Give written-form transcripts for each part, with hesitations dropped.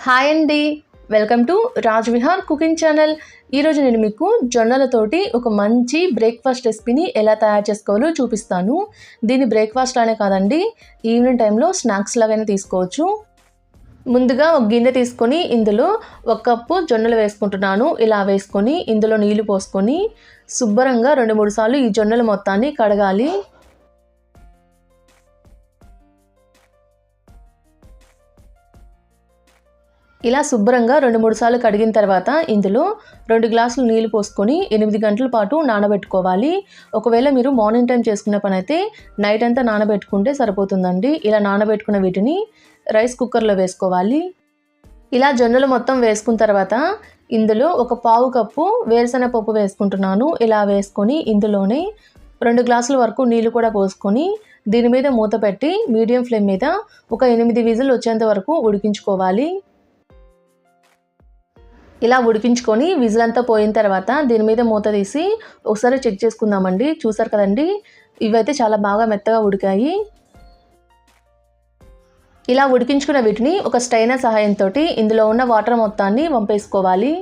Hi అండి, welcome to Raj Vihar cooking channel. ఈరోజు నేను మీకు జొన్నలతోటి ఒక మంచి బ్రేక్ఫాస్ట్ రెసిపీని ఎలా తయారు చేసుకోవాలో చూపిస్తాను. దీన్ని బ్రేక్ఫాస్ట్ లానే కాదండి, ఈవినింగ్ టైంలో స్నాక్స్ లాగానే తీసుకోవచ్చు. ముందుగా ఒక గిన్నె తీసుకొని ఇందులో 1 కప్పు జొన్నలు వేసుకుంటున్నాను. ఇలా వేసుకొని ఇందులో నీళ్లు పోసుకొని శుభ్రంగా 2-3 సార్లు ఈ జొన్నల మొత్తాన్ని కడగాలి. ఇలా శుభ్రంగా 2-3 సార్లు కడిగిన తర్వాత ఇందులో 2 గ్లాసులు నీళ్లు పోసుకొని 8 గంటల పాటు నానబెట్టుకోవాలి. ఒకవేళ మీరు మార్నింగ్ టైం చేసుకునే పని అయితే నైట్ అంతా నానబెట్టుకుంటే సరిపోతుందండి. ఇలా నానబెట్టుకున్న వీటిని రైస్ కుక్కర్లో వేసుకోవాలి. ఇలా జొన్నలు మొత్తం వేసుకున్న తర్వాత ఇందులో 1/4 కప్పు వేరుశనగ పప్పు వేసుకుంటున్నాను. ఇలా వేసుకొని ఇందులోనే 2 గ్లాసుల వరకు నీళ్లు కూడా పోసుకొని దీని మీద మూత పెట్టి మీడియం ఫ్లేమ్ మీద ఒక 8 విజిల్ వచ్చేంత వరకు ఉడికించుకోవాలి. ఇలా ఉడికించుకొని విజిల్ అంతా పోయిన తర్వాత దీని మీద మూత తీసి ఒకసారి చెక్ చేసుకుందామండి. చూసారు కదండి, ఇవైతే చాలా బాగా మెత్తగా ఉడికాయి. ఇలా ఉడికించుకున్న వీటిని ఒక స్ట్రైనర్ సహాయంతో ఇందులో ఉన్న వాటర్ మొత్తాన్ని వంపేసుకోవాలి.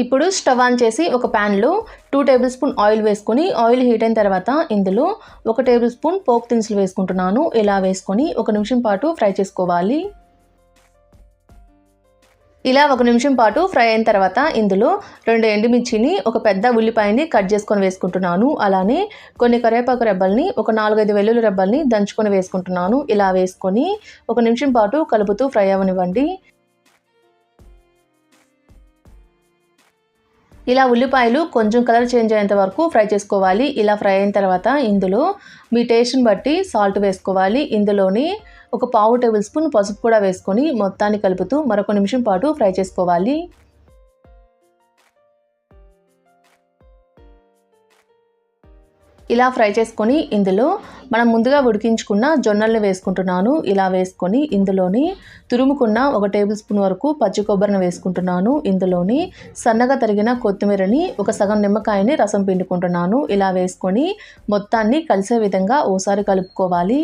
ఇప్పుడు స్టవ్ ఆన్ చేసి ఒక ప్యాన్లో 2 టేబుల్ స్పూన్ ఆయిల్ వేసుకొని ఆయిల్ హీట్ అయిన తర్వాత ఇందులో 1 టేబుల్ స్పూన్ పోపు దినుసులు వేసుకుంటున్నాను. ఇలా వేసుకొని 1 నిమిషం పాటు ఫ్రై చేసుకోవాలి. ఇలా 1 నిమిషం పాటు ఫ్రై అయిన తర్వాత ఇందులో 2 ఎండుమిర్చిని, ఒక పెద్ద ఉల్లిపాయని కట్ చేసుకొని వేసుకుంటున్నాను. అలానే కొన్ని కరివేపాకు రెబ్బల్ని, ఒక 4-5 వెల్లుల్లి రెబ్బల్ని దంచుకొని వేసుకుంటున్నాను. ఇలా వేసుకొని 1 నిమిషం పాటు కలుపుతూ ఫ్రై అవ్వనివ్వండి. ఇలా ఉల్లిపాయలు కొంచెం కలర్ చేంజ్ అయ్యేంత వరకు ఫ్రై చేసుకోవాలి. ఇలా ఫ్రై అయిన తర్వాత ఇందులో మీ టేస్ట్ని బట్టి సాల్ట్ వేసుకోవాలి. ఇందులోని 1/4 టేబుల్ స్పూన్ పసుపు కూడా వేసుకొని మొత్తాన్ని కలుపుతూ మరొక నిమిషం పాటు ఫ్రై చేసుకోవాలి. ఇలా ఫ్రై చేసుకొని ఇందులో మనం ముందుగా ఉడికించుకున్న జొన్నల్ని వేసుకుంటున్నాను. ఇలా వేసుకొని ఇందులోని తురుముకున్న 1 టేబుల్ స్పూన్ వరకు పచ్చి కొబ్బరిని వేసుకుంటున్నాను. ఇందులోని సన్నగా తరిగిన కొత్తిమీరని, ఒక సగం నిమ్మకాయని రసం పిండుకుంటున్నాను. ఇలా వేసుకొని మొత్తాన్ని కలిసే విధంగా ఓసారి కలుపుకోవాలి.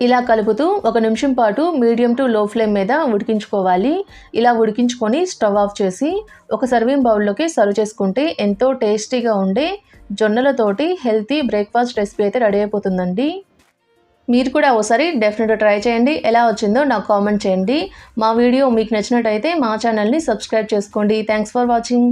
ఇలా కలుపుతూ 1 నిమిషం పాటు మీడియం టు లో ఫ్లేమ్ మీద ఉడికించుకోవాలి. ఇలా ఉడికించుకొని స్టవ్ ఆఫ్ చేసి ఒక సర్వింగ్ బౌల్లోకి సర్వ్ చేసుకుంటే ఎంతో టేస్టీగా ఉండే జొన్నలతోటి హెల్తీ బ్రేక్ఫాస్ట్ రెసిపీ అయితే రెడీ అయిపోతుందండి. మీరు కూడా ఒకసారి డెఫినెట్గా ట్రై చేయండి. ఎలా వచ్చిందో నాకు కామెంట్ చేయండి. మా వీడియో మీకు నచ్చినట్టయితే మా ఛానల్ని సబ్స్క్రైబ్ చేసుకోండి. Thanks for watching.